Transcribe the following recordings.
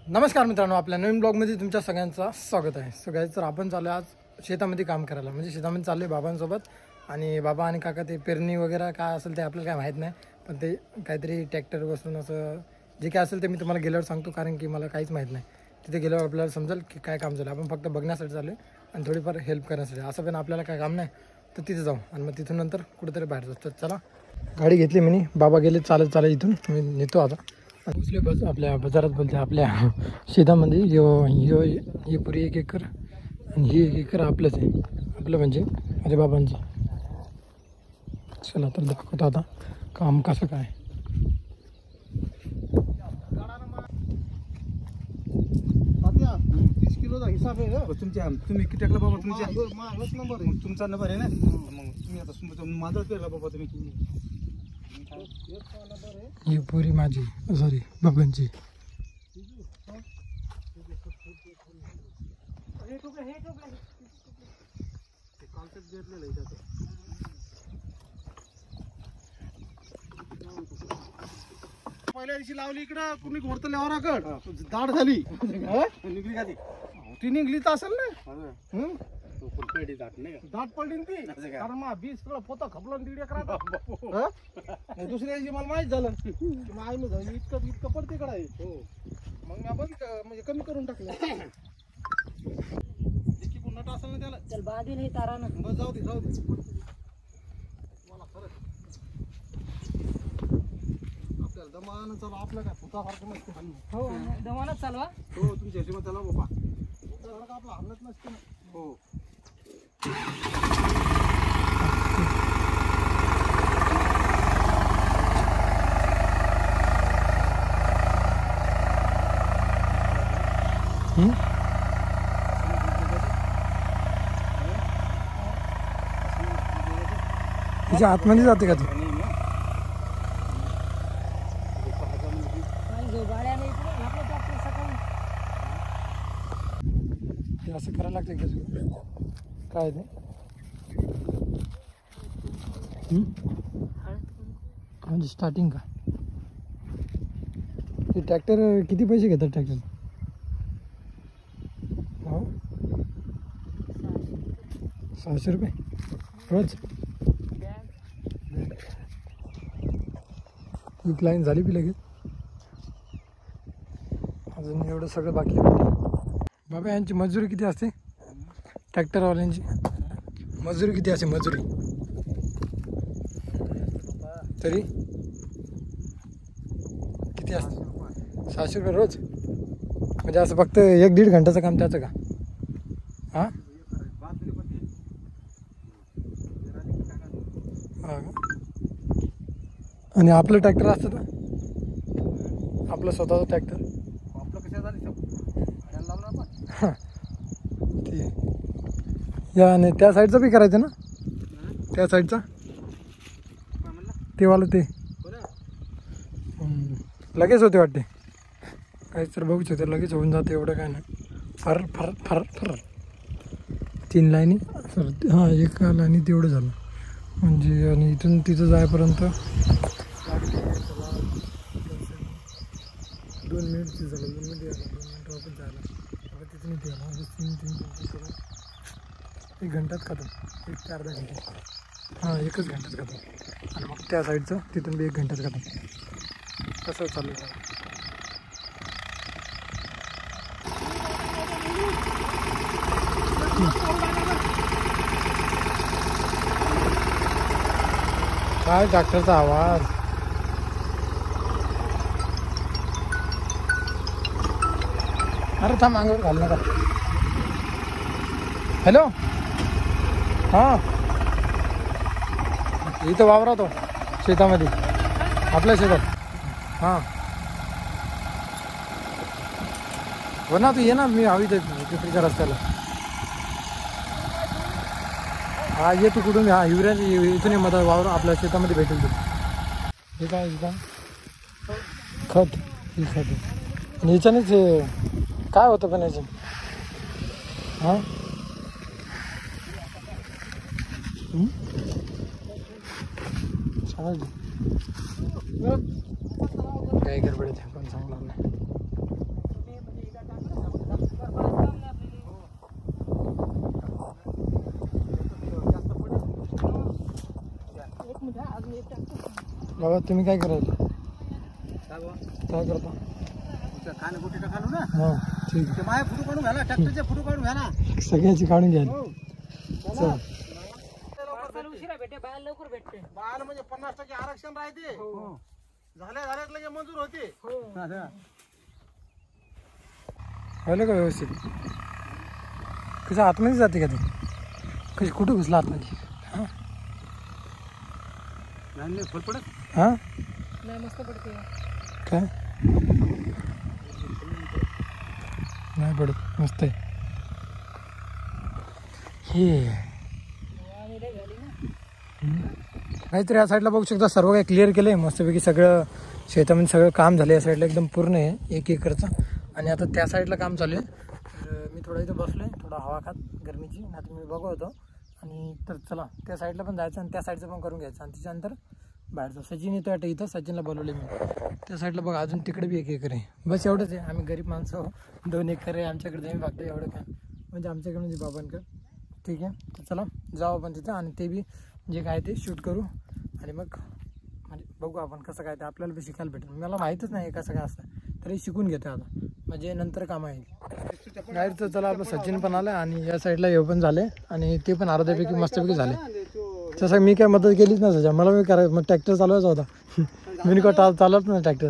नमस्कार मित्रांनो, आपल्या नवीन ब्लॉगमध्ये तुमच्या सगळ्यांचं स्वागत आहे. सगळ्याच तर आपण चालू आज शेतामध्ये काम करायला, म्हणजे शेतामध्ये चाललो आहे बाबांसोबत. आणि बाबा आणि काका ते पेरणी वगैरे काय असेल ते आपल्याला काय माहीत नाही, पण ते काहीतरी ट्रॅक्टर बसून असं जे काय असेल ते मी तुम्हाला गेल्यावर सांगतो, कारण की मला काहीच माहीत नाही. तिथे गेल्यावर आपल्याला समजेल की काय काम झालं. आपण फक्त बघण्यासाठी चालू आहे आणि थोडीफार हेल्प करण्यासाठी. असं पण आपल्याला काय काम नाही तर तिथे जाऊ आणि मग तिथून नंतर कुठेतरी बाहेर जाऊ. तर चला, गाडी घेतली मी, बाबा गेले चालत इथून. मी नेतो आता. दुसरे बस आपल्या बाजारात बोलते आपल्या शेतामध्ये ही पुरी 1 एकर आणि ही 1 एकर आपलंच आहे. आपलं म्हणजे माझ्या बाबांचं. चला तर दाखवतो आता काम कसं काय. हिसाब आहे तुमच्या. तुम्ही किती टाकला बाबा? तुमच्या नंबर आहे, तुमचा नंबर आहे ना. मग तुम्ही आता माझाच केला बाबा तुम्ही. ही पुरी माझी, सॉरी बाबांची. पहिल्या दिवशी लावली इकडं, तुम्ही घोरतले औराकड दाढ झाली निघली का ती निघली तर असेल ना. दाट पडली ना ती, कारण मग 20 किलो पोता खपलं दीड एकरात. दुसऱ्या दिवशी मला माहित झालं आई मी झाली इतकं पडते कडा आहे. मग मी बंद म्हणजे कमी करून टाकलं. नट असेल ना त्याला, चल बांधील हे तारानं. बस जाऊ दे मला खरंच आपल्याला दमानं चालू. आपलं काय फुटासारखं नसते. हो दमानच चालवा. हो तुमच्या हिशोबात चालवा बाबा. आपला हल्लत नसते ना. हो तिच्या आतमध्ये जाते का ती? असं करायला लागतं काय ते? म्हणजे स्टार्टिंग का? ते ट्रॅक्टर किती पैसे घेतात ट्रॅक्टर? हो 600 रुपये रोज. एक लाईन झाली बी लगेच. अजून एवढं सगळं बाकी आहे. बाबा यांची मजुरी किती असते? ट्रॅक्टरवाल्यांची मजुरी किती असते? मजुरी तरी किती असते? 600 रुपये रोज. म्हणजे असं फक्त 1-1.5 घंट्याचं काम त्याचं का? हां आणि आपलं ट्रॅक्टर असतं तर आपलं स्वतःचं ट्रॅक्टर आपलं कशा झाली हां ते या आणि त्या साईडचं बी करायचं ना. त्या साईडचा ते वालं ते लगेच होते वाटते. काहीच तर बघूच होते, लगेच होऊन जाते. एवढं काय नाही. फर फर फर फर 3 लाईनी सर. हां 1 लाईनी तेवढं झालं म्हणजे. आणि इथून तिथं जायपर्यंत 2 मिनिट झालं. 2 मिनिट यायला, 2 मिनिट वापस जायला. आता तिथून इथे यायला 3 करून 1 घंट्यात खतम. 1 ते अर्धा घंटे. हां 1च घंट्यात खतम. आणि मग त्या साईडचं तिथून बी 1 घंट्यात खतम. तसं चालू आहे. काय ट्रॅक्टरचा आवाज. अरे थांब, अंगावर घाल नका. हॅलो. हां इथं वावरातो शेतामध्ये, आपल्या शेतात. हां हो ना, तू ये ना. मी हवी पिपरीच्या रस्त्याला. हा ये तू. कुठून? हा युरियाची इथून मदत वावर आपल्या शेतामध्ये भेटेल. तू हे काय खत. ही खत आणि याच्यानेच काय होतं पण याचं. हां चालेल. काही गडबड आहे पण चांगला नाही. बाबा तुम्ही काय करायचं काय बा काय करता कान गोटी टाकालो ना हां ठीक ते माझे फोटो काढून घ्या ना ट्रॅक्टरचे फोटो काढून घ्या ना आहे सगळ्याची काढून घ्या हो चल उशिरा भेटे बाहेर लवकर भेटते बाल म्हणजे 50% आरक्षण राहते झाल्या लगे मंजूर होते व्हायला का व्यवस्थित कसं आतमध्ये जाते का ते कशी कुठं घुसला आतमध्ये हां नाही फुल पडत हां नाही मस्त पडते काय नाही पडत मस्त आहे हे काहीतरी या साईडला बघू शकता सर्व काही क्लिअर केलं आहे मस्तपैकी सगळं शेतामध्ये सगळं काम झालं या साईडला एकदम पूर्ण आहे 1 एकरचं आणि आता त्या साईडला काम चालू आहे तर मी थोडा इथं बसलो आहे थोडा हवा खात गरमीची आता मी बघत होतो आणि तर चला त्या साईडला पण जायचं आणि त्या साईडचं पण करून घ्यायचं आणि त्याच्यानंतर बाहेरचं सचिन येतो वाटतं इथं सचिनला बोलवले मी त्या साईडला बघा अजून तिकडे बी 1 एकर आहे बस एवढंच आहे आम्ही गरीब माणसं 2 एकर आहे आमच्याकडे आम्ही बघतो एवढं काय म्हणजे आमच्याकडे म्हणजे बाबांकडे ठीक आहे तर चला जाऊ आपण तिथं आणि ते बी जे काय ते शूट करू आणि मग म्हणजे बघू आपण कसं काय ते आपल्याला बी शिकायला भेटेल मला माहीतच नाही कसं काय असतं तरी शिकून घेतो आता म्हणजे नंतर काम आहे नाही तर चला आपलं सचिन पण आलं आणि या साईडला हे पण झाले आणि ते पण अर्ध्यापैकी मस्तपैकी झाले तसं मी काय मदत केलीच नाही सध्या मला मी करायचं मग ट्रॅक्टर चालवायचा होता मी चालवत नाही ट्रॅक्टर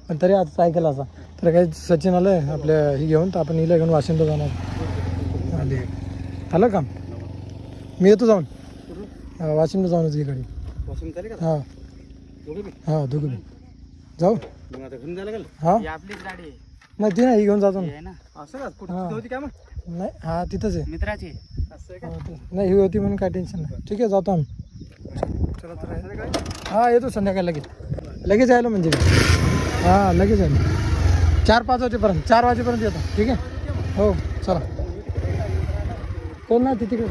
पण तरी आता ट्राय केला असा तर काही सचिन आलं आपल्या ही घेऊन तर आपण हिला घेऊन वाशिमला जाणार आले झालं काम मी येतो जाऊन वाशिमला जाऊन होती इकडे हां हां दोघं बी जाऊ हां आपलीच गाडी नाही ती नाही ही घेऊन जातो ना आहे ना असं का कुठे होती काय मग नाही हां तिथंच आहे मित्राची असं हो, नाही ही होती म्हणून काय टेन्शन नाही ठीक आहे जातो आम्ही चला तर हां येतो संध्याकाळी लगेच यायला म्हणजे हां लगेच यायला 4-5 वाजेपर्यंत 4 वाजेपर्यंत येतो ठीक आहे हो चला कोण नाही ती तिकडे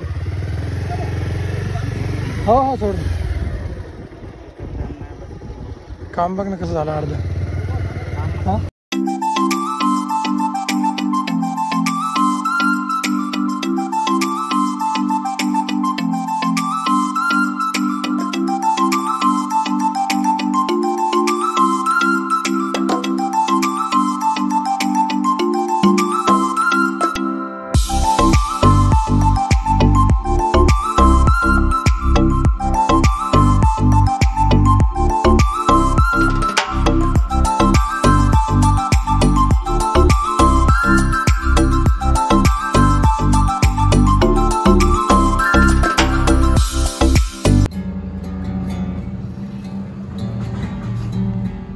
हो हो सोड काम बघ ना कसं झालं अर्ध हां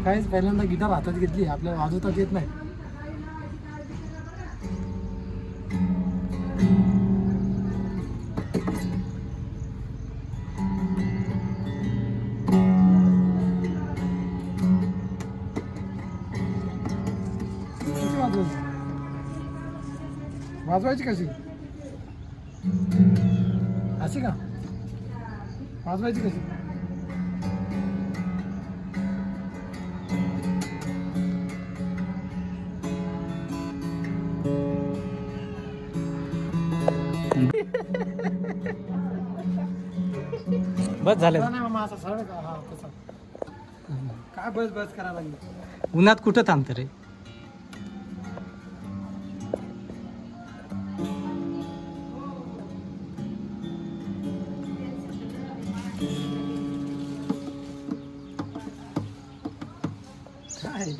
काहीच पहिल्यांदा गिटार हातात घेतली आपल्याला वाजवताच येत नाही कशी वाजवायची कशी अशी का वाजवायची कशी बस झालं नाही मामा असं सरळ का हा तसं काय बस बस करायला लागली उन्हात कुठं थांबतं रे काय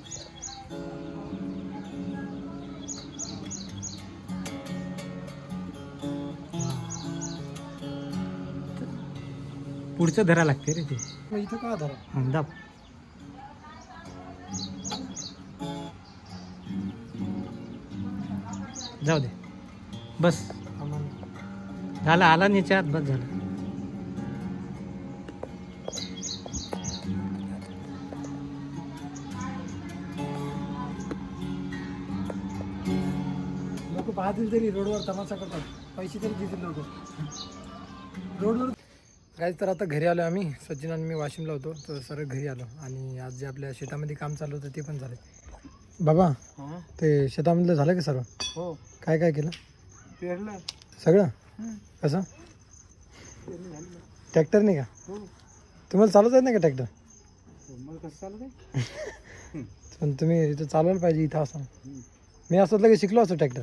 पुढचं धरा लागते रे ते मग इथं का धरा दाब जाऊ दे बस झालं आला न्याच्या आत बस झालं लोक पाहतील तरी रोडवर तमाशा करतात पैसे तरी देतील लोक रोडवर काय तर आता घरी आलो आम्ही सचिन आणि मी वाशिमला होतो तर सरळ घरी आलो आणि आज जे आपल्या शेतामध्ये काम चालू होतं ते पण झाले बाबा ते शेतामधलं झालं का सर्व हो काय काय केलं पेरलं सगळं कसं ट्रॅक्टर नाही का हो तुम्हाला चालवता येत नाही का ट्रॅक्टर मग कसं चालत आहे? पण तुम्ही इथं चालवायला पाहिजे इथं असं. मी असं लगेच शिकलो असतो ट्रॅक्टर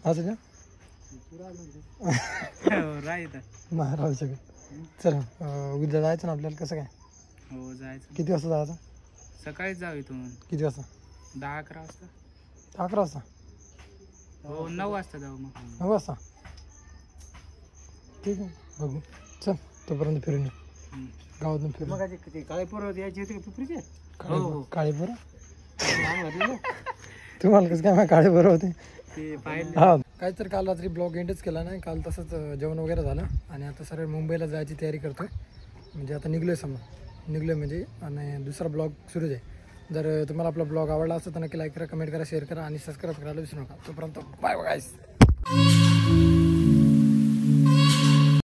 असं का नाही राहू शकत. चला उद्या जायचं ना आपल्याला. कसं काय हो जायचं. किती वाजता जायचं? सकाळीच जाऊ इथून किती वाजता? 10-11 वाजता. 11 वाजता? हो 9 वाजता जाऊ मग. 9 वाजता ठीक आहे बघू. चल तोपर्यंत फिरून येऊ. गावातून फिरून. मग ते काळे पोरं यायचे होते का पिपरीचे? काळे बरं तुम्हाला कसं काय माहिती काळे बरं होते ते पाहिलं. हा काय तर काल रात्री ब्लॉग एंडच केला नाही. काल तसंच जेवण वगैरे झालं आणि आता सरळ मुंबईला जायची तयारी करतोय. म्हणजे आता निघलोय निघलोय म्हणजे आणि दुसरा ब्लॉग सुरूच आहे. जर तुम्हाला आपला ब्लॉग आवडला असेल तर नक्की लाईक करा, कमेंट करा, शेअर करा आणि सबस्क्राईब करायला विसरू नका. तोपर्यंत बाय गाईस.